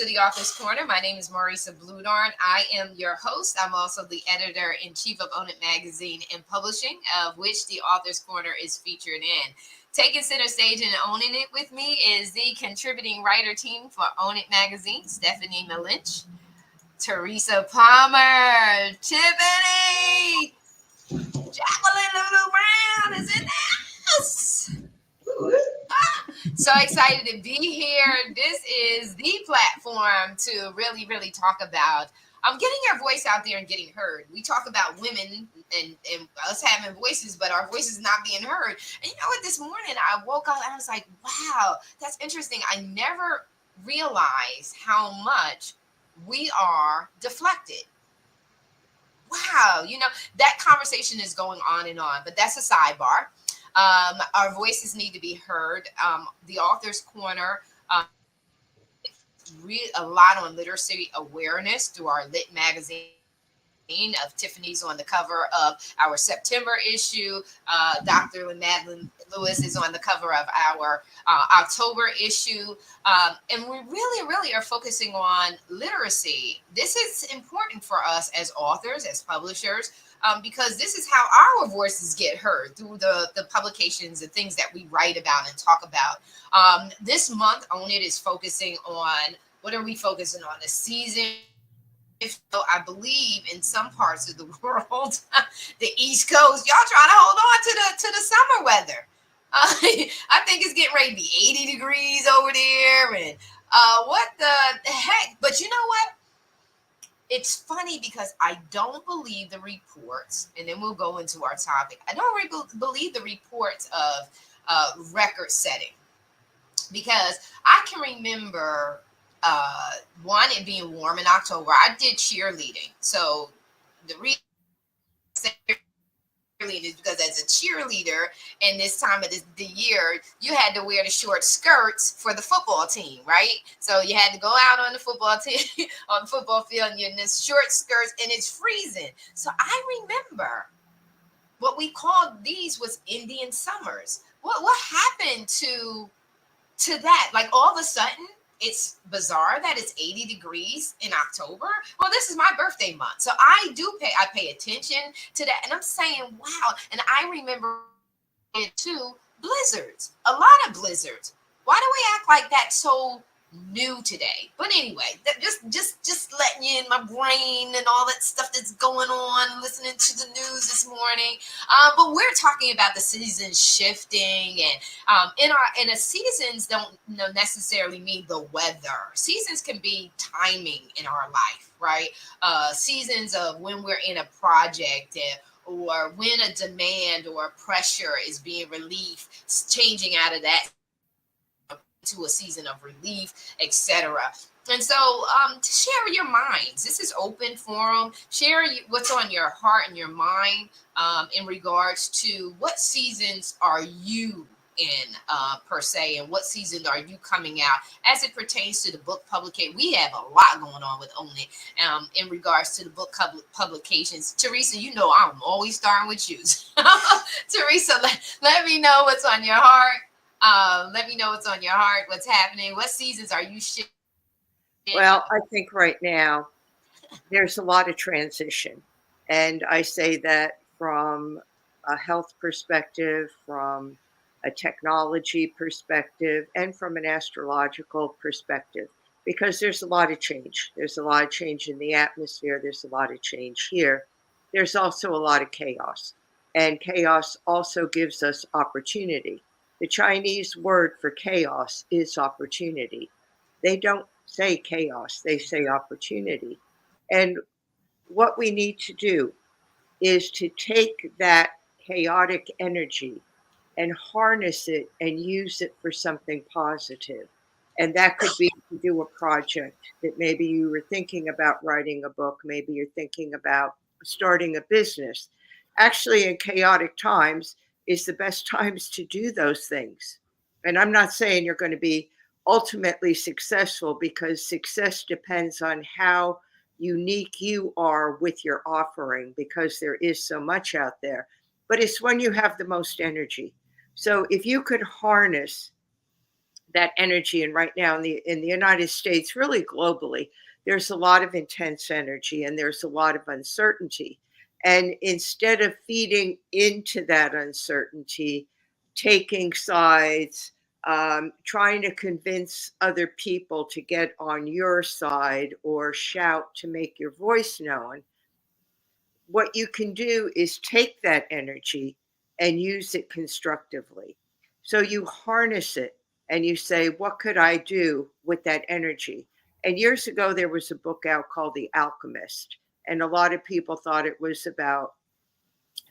to the Author's Corner. My name is Marisa Bludarn. I am your host. I'm also the editor-in-chief of Own It Magazine and Publishing, of which the Author's Corner is featured in. Taking center stage and owning it with me is the contributing writer team for Own It Magazine, Stephanie Malinch, Teresa Palmer, Tiffany, Jacqueline Lulu Brown is in the house. So excited to be here. This is the platform to really talk about getting our voice out there and getting heard. We talk about women and us having voices, but our voices not being heard. And you know what? This morning I woke up and I was like, wow, that's interesting. I never realized how much we are deflected. Wow, that conversation is going on and on, but that's a sidebar. Our voices need to be heard. The Author's Corner, a lot on literacy awareness through our Lit magazine. Of Tiffany's on the cover of our September issue. Dr. Madeline Lewis is on the cover of our October issue. And we really are focusing on literacy. This is important for us as authors, as publishers, because this is how our voices get heard through the publications and things that we write about and talk about. This month, Own It is focusing on, what are we focusing on? The season. I believe in some parts of the world, the East Coast, y'all trying to hold on to the summer weather. I think it's getting ready to be 80 degrees over there, and what the heck? But you know what? It's funny because I don't believe the reports, and then we'll go into our topic. I don't believe the reports of record setting, because I can remember it being warm in October. I did cheerleading, so the reason is because as a cheerleader in this time of the year, you had to wear the short skirts for the football team, right? So you had to go out on the football team on the football field, and you're in this short skirts, and it's freezing. So I remember what we called these was Indian summers. What happened to that? Like, all of a sudden, it's bizarre that it's 80 degrees in October. Well, this is my birthday month, so I pay attention to that, and I'm saying, wow. And I remember it too, blizzards, a lot of blizzards. Why do we act like that's so new today? But anyway, that just letting you in my brain and all that stuff that's going on, listening to the news this morning. But we're talking about the seasons shifting, and in a seasons don't necessarily mean the weather. Seasons can be timing in our life, right? Seasons of when we're in a project, or when a demand or a pressure is being relieved, changing out of that to a season of relief, etc. And so share your minds. This is open forum. Share what's on your heart and your mind in regards to what seasons are you in per se, and what season are you coming out as it pertains to the book publication. We have a lot going on with Own It in regards to the book publications. Teresa, I'm always starting with you. Teresa, let me know what's on your heart. Let me know what's on your heart, what's happening. What seasons are you shifting? Well, I think right now there's a lot of transition. And I say that from a health perspective, from a technology perspective, and from an astrological perspective, because there's a lot of change. There's a lot of change in the atmosphere. There's a lot of change here. There's also a lot of chaos. And chaos also gives us opportunity. The Chinese word for chaos is opportunity. They don't say chaos, they say opportunity. And what we need to do is to take that chaotic energy and harness it and use it for something positive. And that could be to do a project that maybe you were thinking about writing a book, maybe you're thinking about starting a business. Actually, in chaotic times is the best times to do those things. And I'm not saying you're going to be ultimately successful, because success depends on how unique you are with your offering, because there is so much out there. But it's when you have the most energy. So if you could harness that energy. And right now in the United States, really globally, there's a lot of intense energy and there's a lot of uncertainty. And instead of feeding into that uncertainty, taking sides, trying to convince other people to get on your side or shout to make your voice known, what you can do is take that energy and use it constructively. So you harness it and you say, what could I do with that energy? And years ago, there was a book out called The Alchemist. And a lot of people thought it was about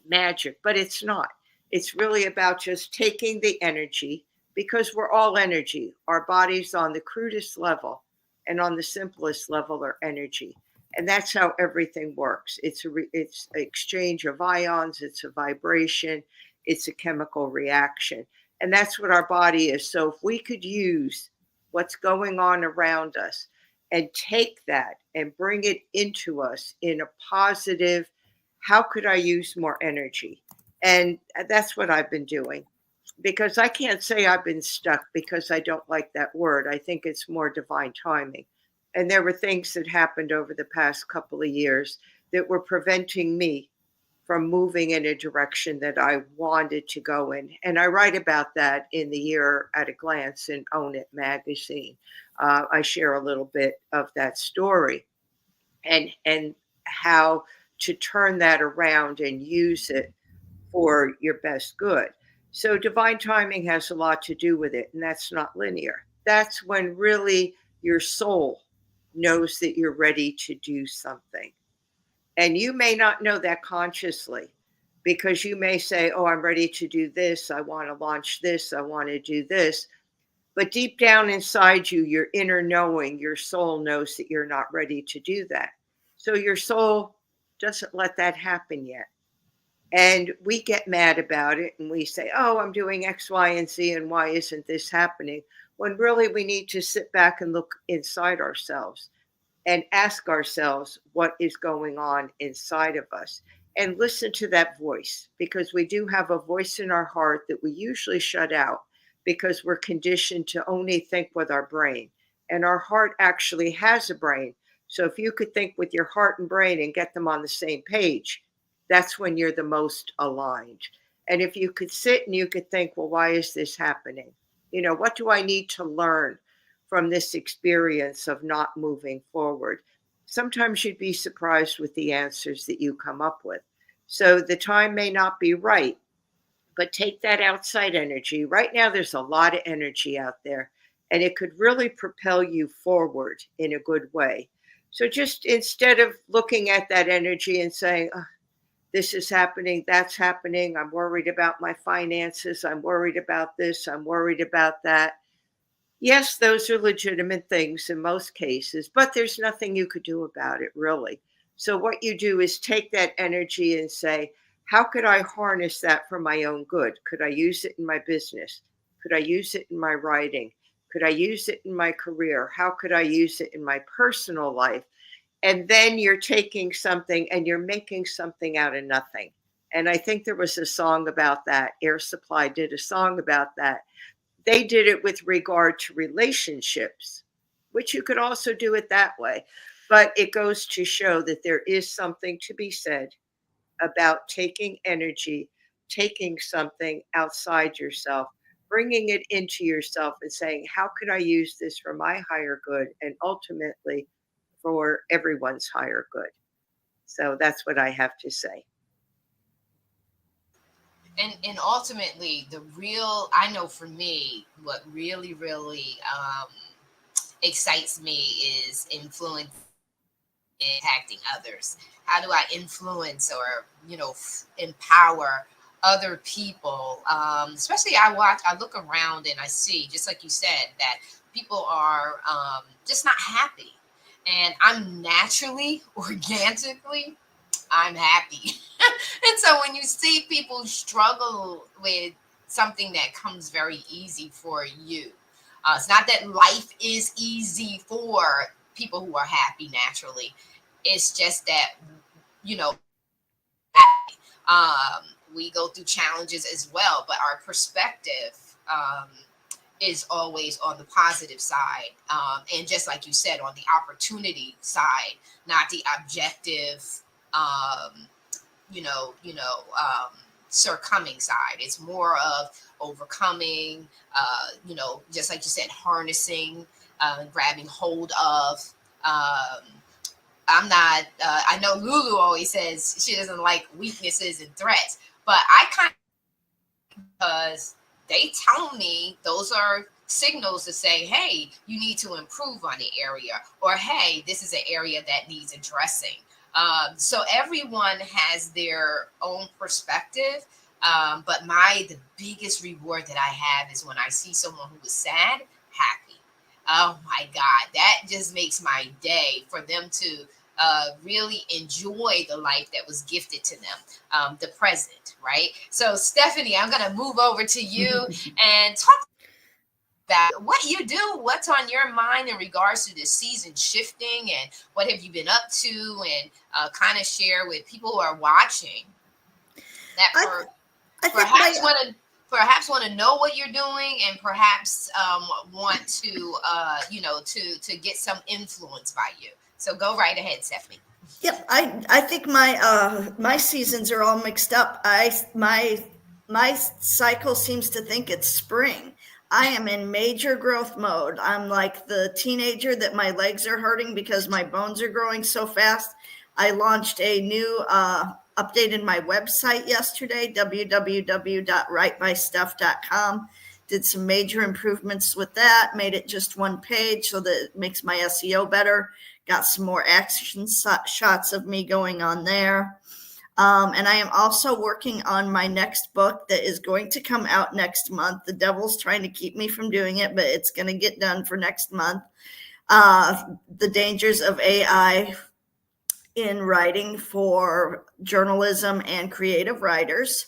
magic, but it's not. It's really about just taking the energy because we're all energy. Our bodies on the crudest level and on the simplest level are energy. And that's how everything works. It's an exchange of ions, it's a vibration, it's a chemical reaction. And that's what our body is. So if we could use what's going on around us and take that and bring it into us in a positive, how could I use more energy? And that's what I've been doing because I can't say I've been stuck because I don't like that word. I think it's more divine timing. And there were things that happened over the past couple of years that were preventing me from moving in a direction that I wanted to go in. And I write about that in the Year at a Glance in Own It magazine. I share a little bit of that story and how to turn that around and use it for your best good. So divine timing has a lot to do with it, and that's not linear. That's when really your soul knows that you're ready to do something. And you may not know that consciously because you may say, oh, I'm ready to do this. I want to launch this. I want to do this. But deep down inside you, your inner knowing, your soul knows that you're not ready to do that. So your soul doesn't let that happen yet. And we get mad about it and we say, oh, I'm doing X, Y, and Z, and why isn't this happening? When really we need to sit back and look inside ourselves and ask ourselves what is going on inside of us and listen to that voice because we do have a voice in our heart that we usually shut out because we're conditioned to only think with our brain. And our heart actually has a brain. So if you could think with your heart and brain and get them on the same page, that's when you're the most aligned. And if you could sit and you could think, well, why is this happening? What do I need to learn from this experience of not moving forward? Sometimes you'd be surprised with the answers that you come up with. So the time may not be right, but take that outside energy. Right now, there's a lot of energy out there, and it could really propel you forward in a good way. So just instead of looking at that energy and saying, oh, this is happening, that's happening, I'm worried about my finances, I'm worried about this, I'm worried about that. Yes, those are legitimate things in most cases, but there's nothing you could do about it, really. So, what you do is take that energy and say, how could I harness that for my own good? Could I use it in my business? Could I use it in my writing? Could I use it in my career? How could I use it in my personal life? And then you're taking something and you're making something out of nothing. And I think there was a song about that. Air Supply did a song about that. They did it with regard to relationships, which you could also do it that way. But it goes to show that there is something to be said about taking energy, taking something outside yourself, bringing it into yourself and saying, how could I use this for my higher good and ultimately for everyone's higher good? So that's what I have to say. And ultimately, the real, I know for me, what really excites me is influence impacting others. How do I influence or empower other people? Especially, I look around and I see, just like you said, that people are just not happy, and I'm naturally, organically, I'm happy. And so when you see people struggle with something that comes very easy for you, it's not that life is easy for people who are happy naturally. It's just that, you know, um, we go through challenges as well, but our perspective, um, is always on the positive side, and just like you said, on the opportunity side, not the objective, um, succumbing side. It's more of overcoming, just like you said, harnessing, grabbing hold of. Um, I'm not. I know Lulu always says she doesn't like weaknesses and threats, but I kind of, because they tell me those are signals to say, hey, you need to improve on the area, or hey, this is an area that needs addressing. So everyone has their own perspective. But the biggest reward that I have is when I see someone who is sad, happy. Oh my God, that just makes my day for them to really enjoy the life that was gifted to them, the present, right? So, Stephanie, I'm going to move over to you and talk about what you do, what's on your mind in regards to this season shifting, and what have you been up to, and kind of share with people who are watching that I, I think my perhaps want to know what you're doing, and perhaps want to to get some influence by you. So go right ahead, Stephanie. Yep, I think my seasons are all mixed up. My cycle seems to think it's spring. I am in major growth mode. I'm like the teenager that my legs are hurting because my bones are growing so fast. I launched a new updated my website yesterday, www.writebystuff.com. Did some major improvements with that, made it just one page so that it makes my SEO better. Got some more action shots of me going on there. And I am also working on my next book that is going to come out next month. The devil's trying to keep me from doing it, but it's going to get done for next month. The dangers of AI in writing for journalism and creative writers.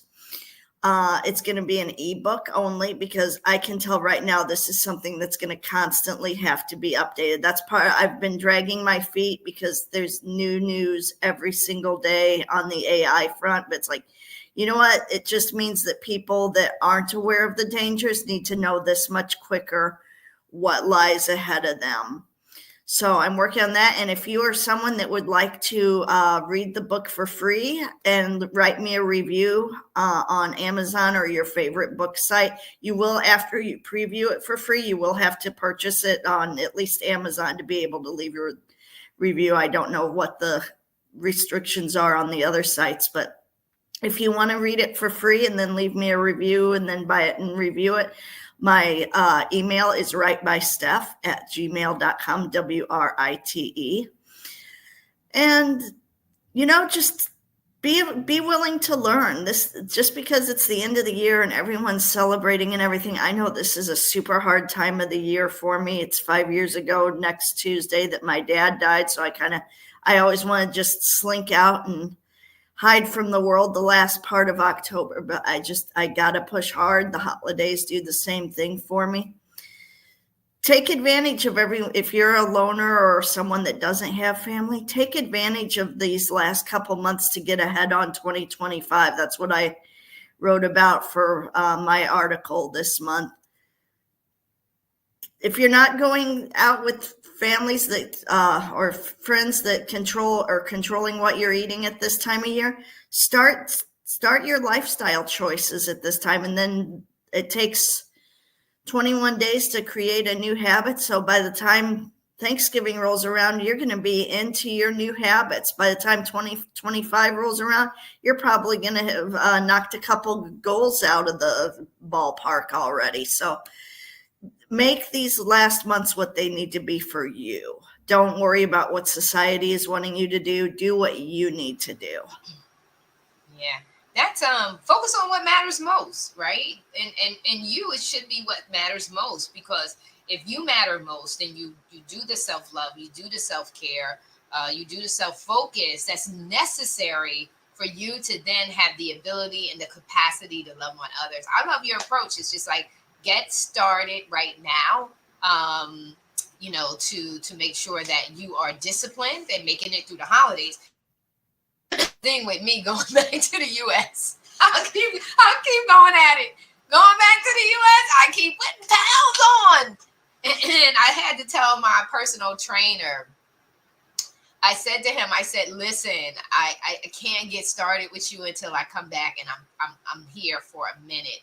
It's going to be an ebook only because I can tell right now this is something that's going to constantly have to be updated. That's part I've been dragging my feet because there's new news every single day on the AI front. But it's like, you know what? It just means that people that aren't aware of the dangers need to know this much quicker what lies ahead of them. So I'm working on that. And if you are someone that would like to read the book for free and write me a review on Amazon or your favorite book site, you will, after you preview it for free, you will have to purchase it on at least Amazon to be able to leave your review. I don't know what the restrictions are on the other sites, but if you want to read it for free and then leave me a review and then buy it and review it, my email is writebysteph@gmail.com, WRITE. And, just be willing to learn this. Just because it's the end of the year and everyone's celebrating and everything, I know this is a super hard time of the year for me. It's 5 years ago next Tuesday that my dad died. So I always want to just slink out and hide from the world the last part of October, but I gotta push hard. The holidays do the same thing for me. Take advantage of if you're a loner or someone that doesn't have family, take advantage of these last couple months to get ahead on 2025. That's what I wrote about for my article this month. If you're not going out with families that or friends that controlling what you're eating at this time of year, start your lifestyle choices at this time, and then it takes 21 days to create a new habit. So by the time Thanksgiving rolls around, you're going to be into your new habits. By the time 2025 rolls around, you're probably going to have knocked a couple goals out of the ballpark already. So make these last months what they need to be for you. Don't worry about what society is wanting you to do. Do what you need to do. Yeah. That's focus on what matters most, right? And you, it should be what matters most, because if you matter most and you do the self-love, you do the self-care, you do the self-focus that's necessary for you to then have the ability and the capacity to love on others. I love your approach. It's just like, get started right now, to make sure that you are disciplined and making it through the holidays. Thing with me going back to the U.S. I'll keep going at it. Going back to the U.S., I keep putting pounds on. And I had to tell my personal trainer, I said to him, I said, listen, I can't get started with you until I come back and I'm here for a minute.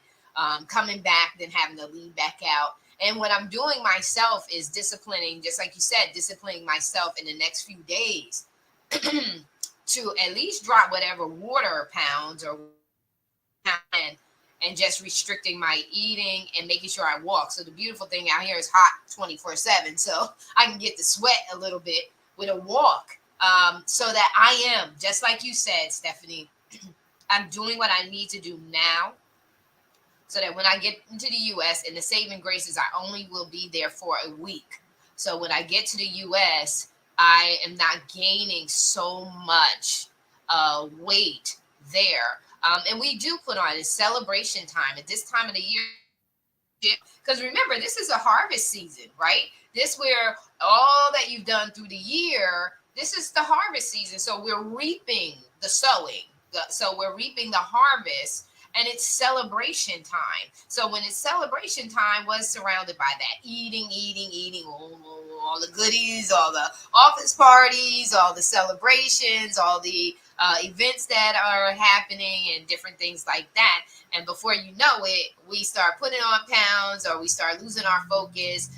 Coming back, then having to leave back out. And what I'm doing myself is disciplining, just like you said, disciplining myself in the next few days to at least drop whatever water pounds or and just restricting my eating and making sure I walk. So the beautiful thing out here is hot 24/7. So I can get the sweat a little bit with a walk. So that I am, just like you said, Stephanie, I'm doing what I need to do now so that when I get into the US, and the saving grace is I only will be there for a week. So when I get to the US, I am not gaining so much weight there. And we do put on a celebration time at this time of the year. Because remember, this is a harvest season, right? This where all that you've done through the year, this is the harvest season. So we're reaping the sowing. So we're reaping the harvest, and it's celebration time. So when it's celebration time, was surrounded by that eating, all the goodies, all the office parties, all the celebrations, all the events that are happening, and different things like that. And before you know it, we start putting on pounds, or we start losing our focus.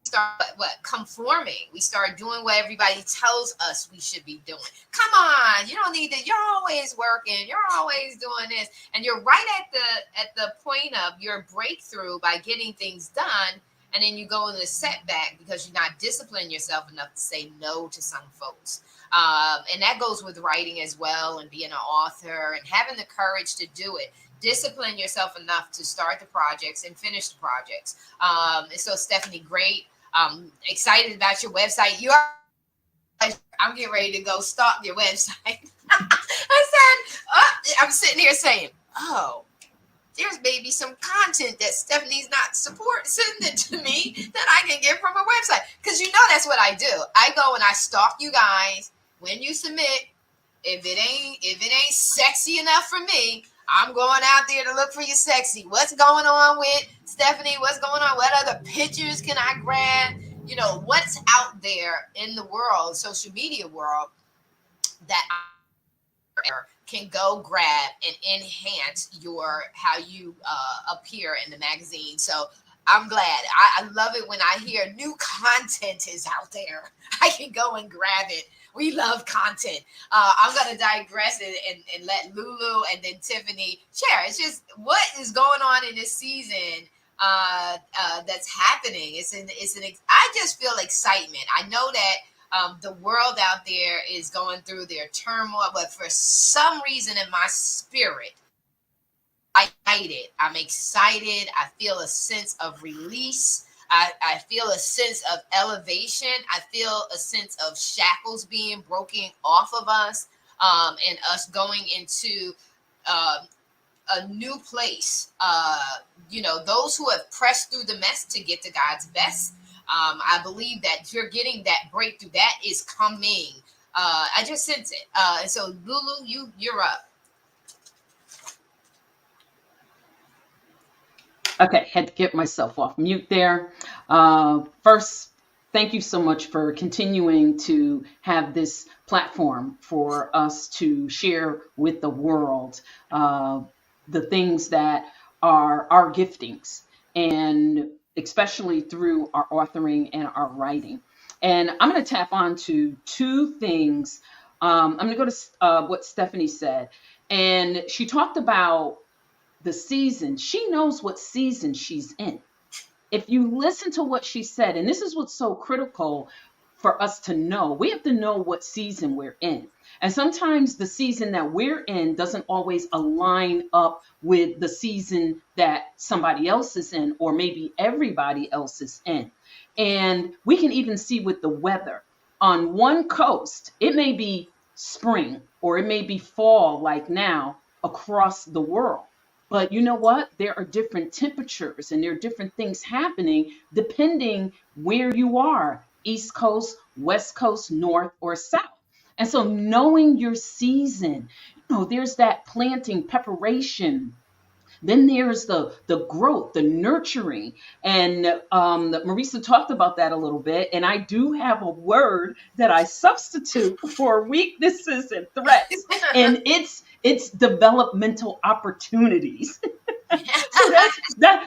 Start conforming. We start doing what everybody tells us we should be doing. Come on, you don't need to. You're always working. You're always doing this, and you're right at the point of your breakthrough by getting things done, and then you go into the setback because you're not disciplining yourself enough to say no to some folks. And that goes with writing as well, and being an author and having the courage to do it. Discipline yourself enough to start the projects and finish the projects. And so, Stephanie, great. Excited about your website. I'm getting ready to go stalk your website. I'm sitting here saying, oh, there's maybe some content that Stephanie's not sending to me that I can get from her website. Because you know that's what I do. I go and I stalk you guys when you submit. If it ain't sexy enough for me, I'm going out there to look for you sexy. What's going on with Stephanie? What's going on? What other pictures can I grab? You know, what's out there in the world, social media world, that I can go grab and enhance how you appear in the magazine. So I'm glad. I love it when I hear new content is out there. I can go and grab it. We love content. I'm going to digress and let Lulu and then Tiffany share. It's just what is going on in this season that's happening. I just feel excitement. I know that the world out there is going through their turmoil, but for some reason in my spirit, I'm excited. I feel a sense of release. I feel a sense of elevation. I feel a sense of shackles being broken off of us, and us going into a new place. Those who have pressed through the mess to get to God's best. I believe that you're getting that breakthrough. That is coming. I just sense it. And so, Lulu, you're up. Okay, had to get myself off mute there. First, thank you so much for continuing to have this platform for us to share with the world the things that are our giftings, and especially through our authoring and our writing. And I'm going to tap on to two things. I'm going to go to what Stephanie said. And she talked about the season. She knows what season she's in. If you listen to what she said, and this is what's so critical for us to know, we have to know what season we're in. And sometimes the season that we're in doesn't always align up with the season that somebody else is in, or maybe everybody else is in. And we can even see with the weather. On one coast, it may be spring or it may be fall like now across the world. But you know what? There are different temperatures and there are different things happening depending where you are, East Coast, West Coast, North, or South. And so knowing your season, there's that planting preparation Then there's the growth, the nurturing, and Marisa talked about that a little bit. And I do have a word that I substitute for weaknesses and threats, and it's developmental opportunities. So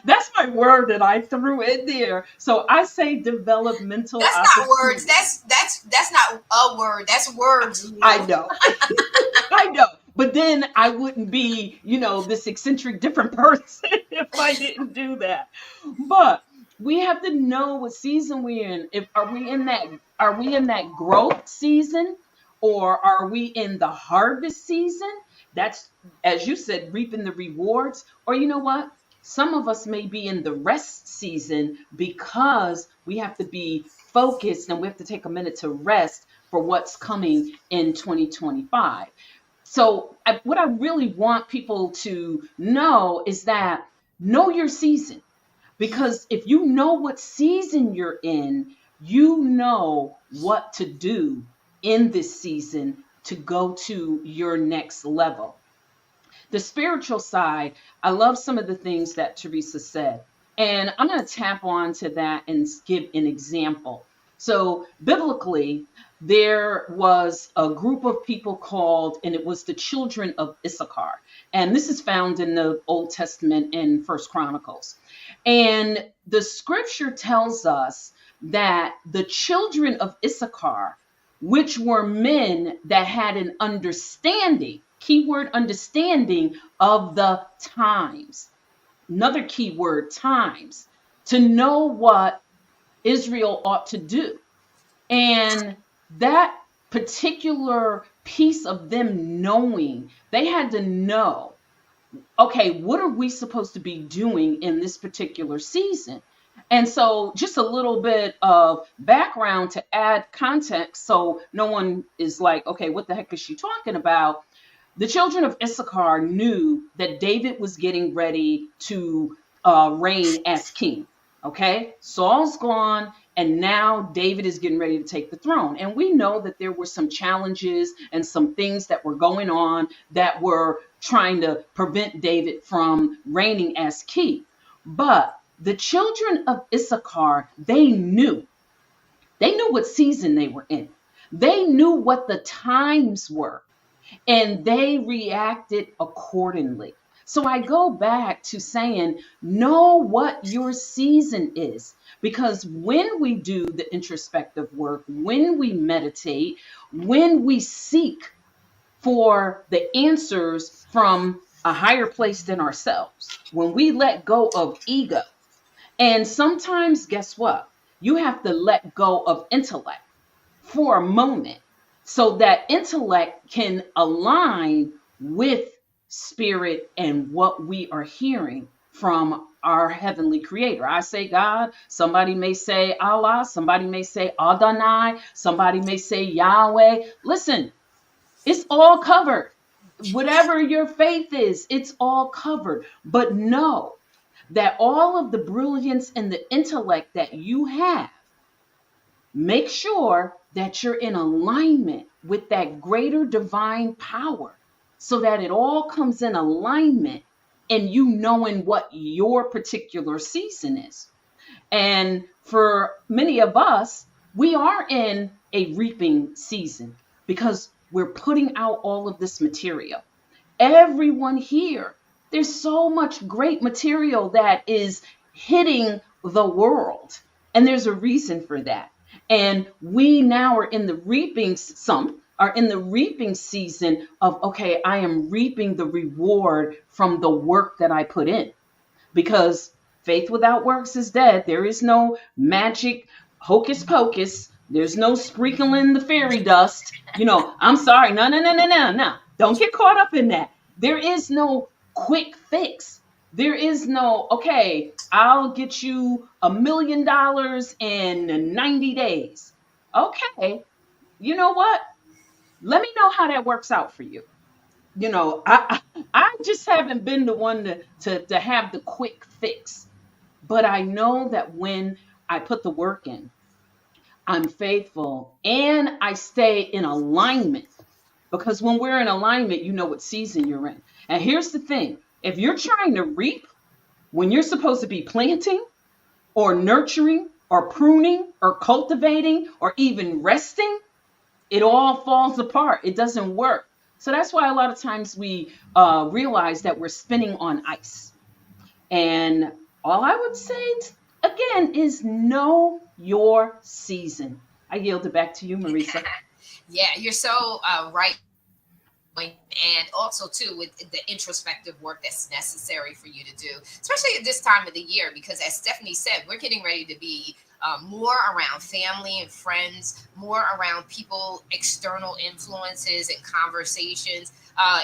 that's my word that I threw in there. So I say developmental That's not words. opportunities. That's not a word. That's words. I know. I know. But then I wouldn't be, this eccentric different person if I didn't do that. But we have to know what season we're in. If are we in that growth season, or are we in the harvest season? That's, as you said, reaping the rewards. Or you know what? Some of us may be in the rest season because we have to be focused and we have to take a minute to rest for what's coming in 2025. So, what I really want people to know is that know your season. Because if you know what season you're in, you know what to do in this season to go to your next level. The spiritual side, I love some of the things that Teresa said. And I'm going to tap on to that and give an example. So, biblically, there was a group of people called, and it was the children of Issachar. And this is found in the Old Testament in First Chronicles. And the scripture tells us that the children of Issachar, which were men that had an understanding, keyword understanding, of the times. Another keyword, times, to know what Israel ought to do. And that particular piece of them knowing, they had to know, okay, what are we supposed to be doing in this particular season? And so, just a little bit of background to add context so no one is like, okay, what the heck is she talking about? The children of Issachar knew that David was getting ready to reign as king. Okay, Saul's gone, and now David is getting ready to take the throne. And we know that there were some challenges and some things that were going on that were trying to prevent David from reigning as king. But the children of Issachar, they knew what season they were in. They knew what the times were, and they reacted accordingly. So I go back to saying, know what your season is. Because when we do the introspective work, when we meditate, when we seek for the answers from a higher place than ourselves, when we let go of ego, and sometimes, guess what? You have to let go of intellect for a moment so that intellect can align with spirit and what we are hearing from our heavenly creator. I say God, somebody may say Allah, somebody may say Adonai, somebody may say Yahweh. Listen, it's all covered. Whatever your faith is, it's all covered. But know that all of the brilliance and the intellect that you have, make sure that you're in alignment with that greater divine power so that it all comes in alignment and you knowing what your particular season is. And for many of us, we are in a reaping season because we're putting out all of this material. Everyone here, there's so much great material that is hitting the world. And there's a reason for that. And we now are in the reaping, some are in the reaping season of, okay, I am reaping the reward from the work that I put in. Because faith without works is dead. There is no magic hocus pocus. There's no sprinkling the fairy dust. I'm sorry. No. Don't get caught up in that. There is no quick fix. There is no, okay, I'll get you $1 million in 90 days. Okay, you know what? Let me know how that works out for you. I just haven't been the one to have the quick fix. But I know that when I put the work in, I'm faithful and I stay in alignment. Because when we're in alignment, you know what season you're in. And here's the thing. If you're trying to reap when you're supposed to be planting or nurturing or pruning or cultivating or even resting, it all falls apart. It doesn't work. So that's why a lot of times we realize that we're spinning on ice. And all I would say again is know your season. I yield it back to you, Marisa. Yeah, you're so right. And also too with the introspective work that's necessary for you to do, especially at this time of the year, because as Stephanie said, we're getting ready to be more around family and friends, more around people, external influences and conversations.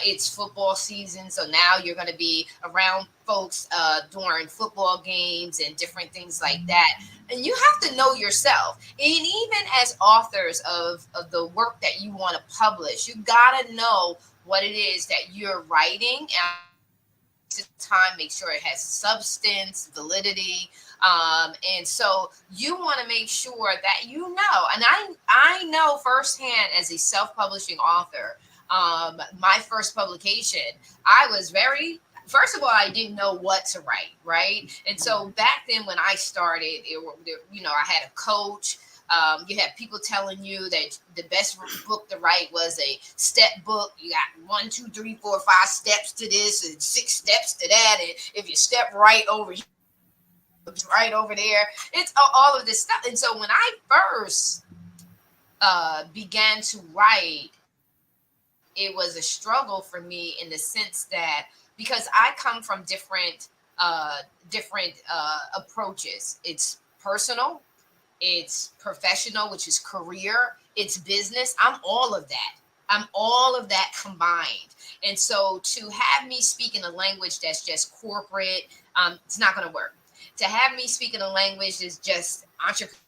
It's football season, so now you're going to be around folks during football games and different things like that. And you have to know yourself. And even as authors of the work that you want to publish, you got to know what it is that you're writing. And time, make sure it has substance, validity. And so you want to make sure that you know. And I know firsthand as a self-publishing author, my first publication, I was very, first of all, I didn't know what to write, right? And so back then when I started, I had a coach. You had people telling you that the best book to write was a step book. You got 1, 2, 3, 4, 5 steps to this and 6 steps to that. And if you step right over here, right over there, it's all of this stuff. And so when I first began to write, it was a struggle for me in the sense that because I come from different approaches. It's personal, it's professional, which is career, it's business. I'm all of that. I'm all of that combined. And so to have me speak in a language that's just corporate, it's not going to work. To have me speak in a language that's just entrepreneur,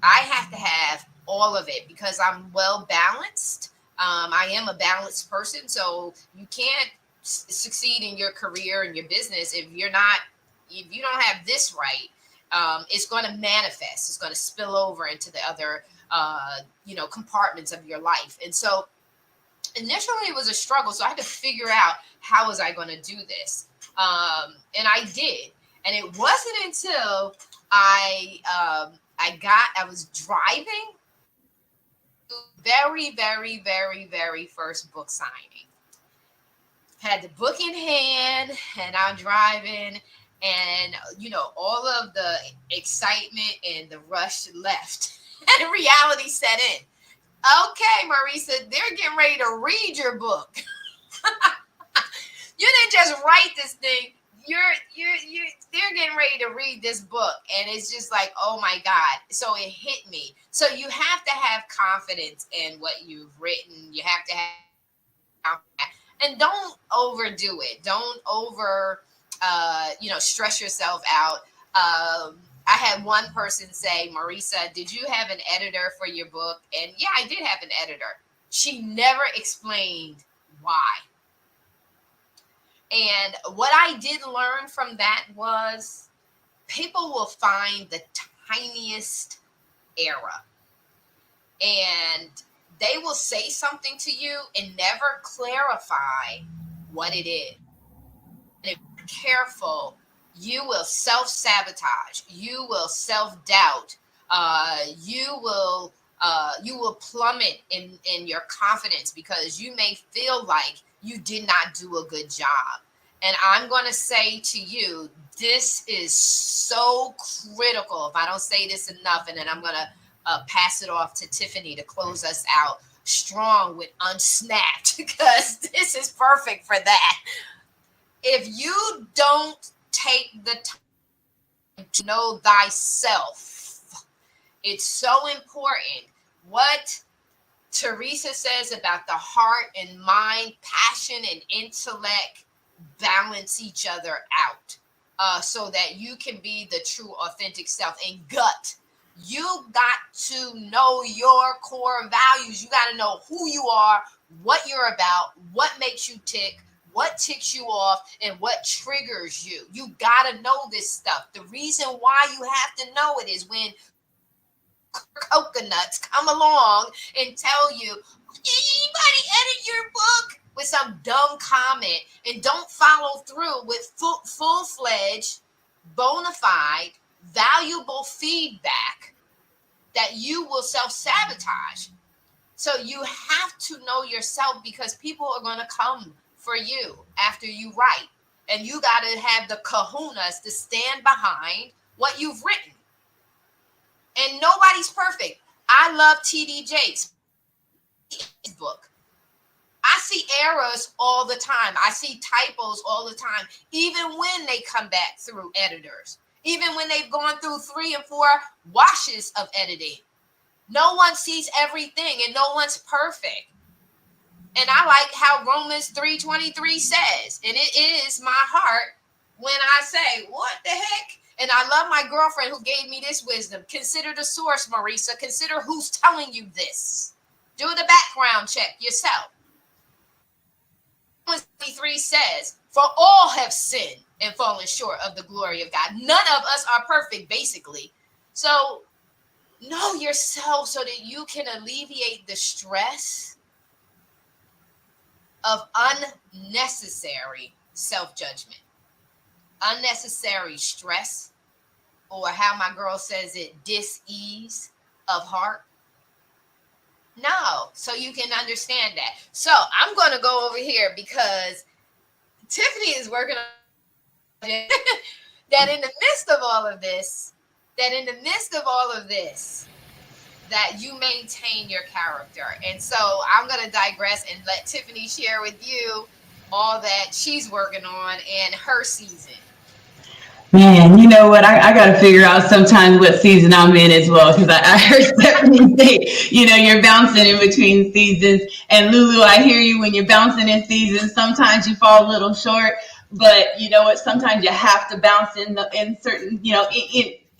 I have to have all of it because I'm well balanced. I am a balanced person, so you can't succeed in your career and your business if you don't have this right. It's going to manifest. It's going to spill over into the other, compartments of your life. And so initially it was a struggle. So I had to figure out how was I going to do this. And I did. And it wasn't until I was driving very, very, very, very first book signing. Had the book in hand and I'm driving and all of the excitement and the rush left and reality set in. Okay, Marisa, they're getting ready to read your book. You didn't just write this thing. They're getting ready to read this book. And it's just like, oh my God. So it hit me. So you have to have confidence in what you've written. You have to have confidence. And don't overdo it. Don't stress yourself out. I had one person say, Marisa, did you have an editor for your book? And yeah, I did have an editor. She never explained why. And what I did learn from that was people will find the tiniest error and they will say something to you and never clarify what it is. And if you're careful, you will self-sabotage. You will self-doubt. You will plummet in your confidence because you may feel like you did not do a good job. And I'm going to say to you, this is so critical. If I don't say this enough, and then I'm going to pass it off to Tiffany to close us out strong with Unsnapped because this is perfect for that. If you don't take the time to know thyself, it's so important. What Teresa says about the heart and mind, passion and intellect balance each other out so that you can be the true authentic self. And gut, you got to know your core values. You got to know who you are, what you're about, what makes you tick, what ticks you off, and what triggers you. You got to know this stuff. The reason why you have to know it is when coconuts come along and tell you, did anybody edit your book? with some dumb comment and don't follow through with full-fledged, bona fide, valuable feedback, that you will self-sabotage. So you have to know yourself, because people are going to come for you after you write. And you got to have the kahunas to stand behind what you've written. And nobody's perfect. I love T.D. Jakes' book. I see errors all the time. I see typos all the time, even when they come back through editors, even when they've gone through 3 and 4 washes of editing. No one sees everything, and no one's perfect. And I like how Romans 3:23 says, and it is my heart when I say, what the heck? And I love my girlfriend who gave me this wisdom. Consider the source, Marisa. Consider who's telling you this. Do the background check yourself. Romans 3 says, for all have sinned and fallen short of the glory of God. None of us are perfect, basically. So know yourself so that you can alleviate the stress of unnecessary self-judgment, unnecessary stress, or how my girl says it, dis-ease of heart. No, so you can understand that. So I'm going to go over here because Tiffany is working on that in the midst of all of this, that you maintain your character. And so I'm going to digress and let Tiffany share with you all that she's working on in her season. Man, you know what? I got to figure out sometimes what season I'm in as well, because I heard Stephanie say, you're bouncing in between seasons. And Lulu, I hear you when you're bouncing in seasons. Sometimes you fall a little short, but you know what? Sometimes you have to bounce in certain,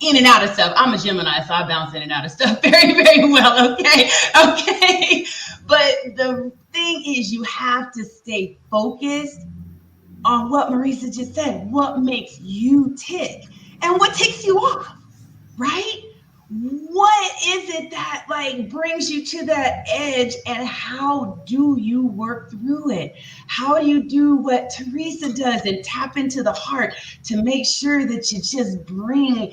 in and out of stuff. I'm a Gemini, so I bounce in and out of stuff very, very well. Okay. But the thing is, you have to stay focused on what Marisa just said. What makes you tick and what ticks you off, right? What is it that brings you to that edge, and how do you work through it? How do you do what Teresa does and tap into the heart to make sure that you just bring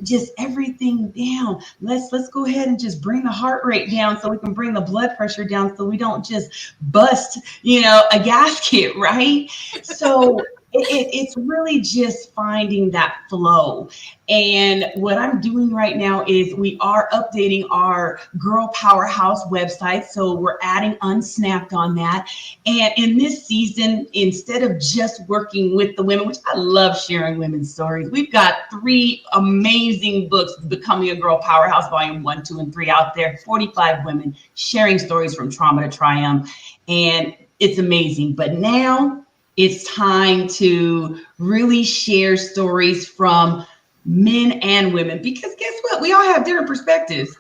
just everything down? Let's go ahead and just bring the heart rate down so we can bring the blood pressure down so we don't just bust, a gasket, right? So it's really just finding that flow. And what I'm doing right now is we are updating our Girl Powerhouse website. So we're adding Unsnapped on that. And in this season, instead of just working with the women, which I love sharing women's stories, we've got 3 amazing books, Becoming a Girl Powerhouse, Volume 1, 2, and 3 out there, 45 women sharing stories from trauma to triumph. And it's amazing. But now it's time to really share stories from men and women, because guess what? We all have different perspectives.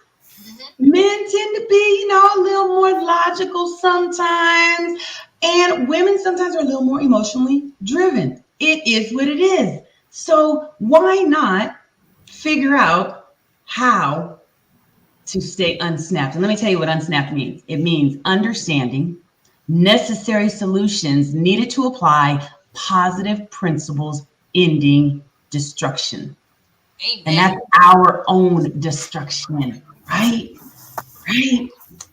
Men tend to be, a little more logical sometimes, and women sometimes are a little more emotionally driven. It is what it is. So why not figure out how to stay unsnapped? And let me tell you what unsnapped means. It means understanding necessary solutions needed to apply positive principles, ending destruction. Amen. And that's our own destruction, right?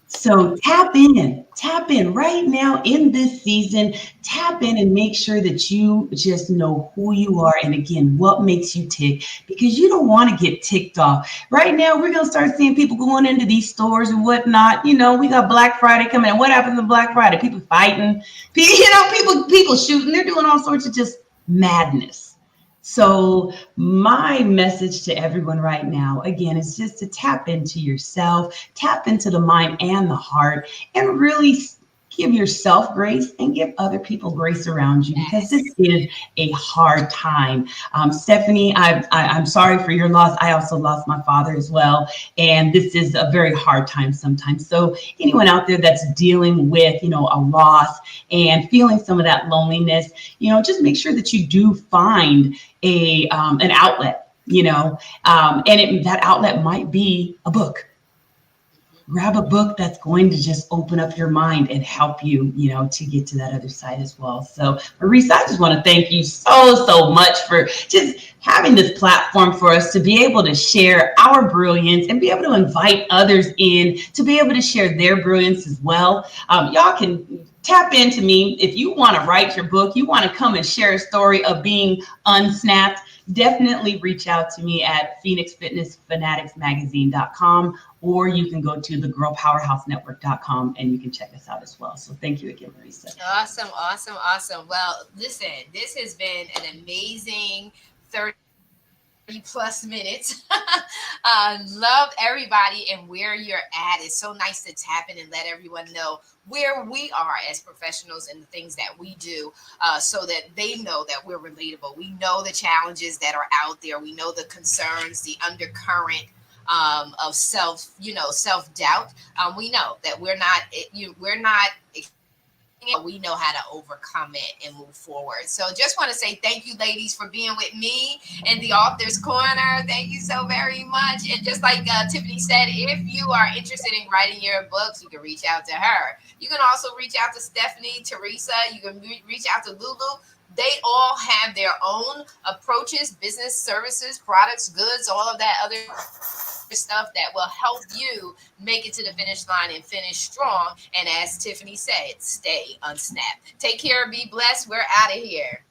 So tap in right now in this season. Tap in and make sure that you just know who you are. And again, what makes you tick, because you don't want to get ticked off. Right now, we're going to start seeing people going into these stores and whatnot. We got Black Friday coming in. What happens on Black Friday? People fighting, people shooting. They're doing all sorts of just madness. So my message to everyone right now, again, is just to tap into yourself, tap into the mind and the heart, and really give yourself grace and give other people grace around you, because this is a hard time. Stephanie, I'm sorry for your loss. I also lost my father as well. And this is a very hard time sometimes. So anyone out there that's dealing with, a loss and feeling some of that loneliness, just make sure that you do find an outlet, and that outlet might be a book. grab a book that's going to just open up your mind and help you, to get to that other side as well. So, Marisa, I just want to thank you so much for just having this platform for us to be able to share our brilliance and be able to invite others in to be able to share their brilliance as well. Y'all can tap into me if you want to write your book, you want to come and share a story of being unsnapped. Definitely reach out to me at phoenixfitnessfanaticsmagazine.com, or you can go to thegirlpowerhousenetwork.com and you can check us out as well. So thank you again, Marisa. Awesome. Well, listen, this has been an amazing 30+ minutes. Love everybody and where you're at. It's so nice to tap in and let everyone know where we are as professionals and the things that we do, so that they know that we're relatable. We know the challenges that are out there. We know the concerns, the undercurrent of self-doubt. We know that we're not we know how to overcome it and move forward. So just want to say thank you, ladies, for being with me in the Author's Corner. Thank you so very much. And just like Tiffany said, if you are interested in writing your books, you can reach out to her. You can also reach out to Stephanie, Teresa. You can reach out to Lulu. They all have their own approaches, business, services, products, goods, all of that other stuff that will help you make it to the finish line and finish strong. And as Tiffany said, stay unsnapped. Take care. Be blessed. We're out of here.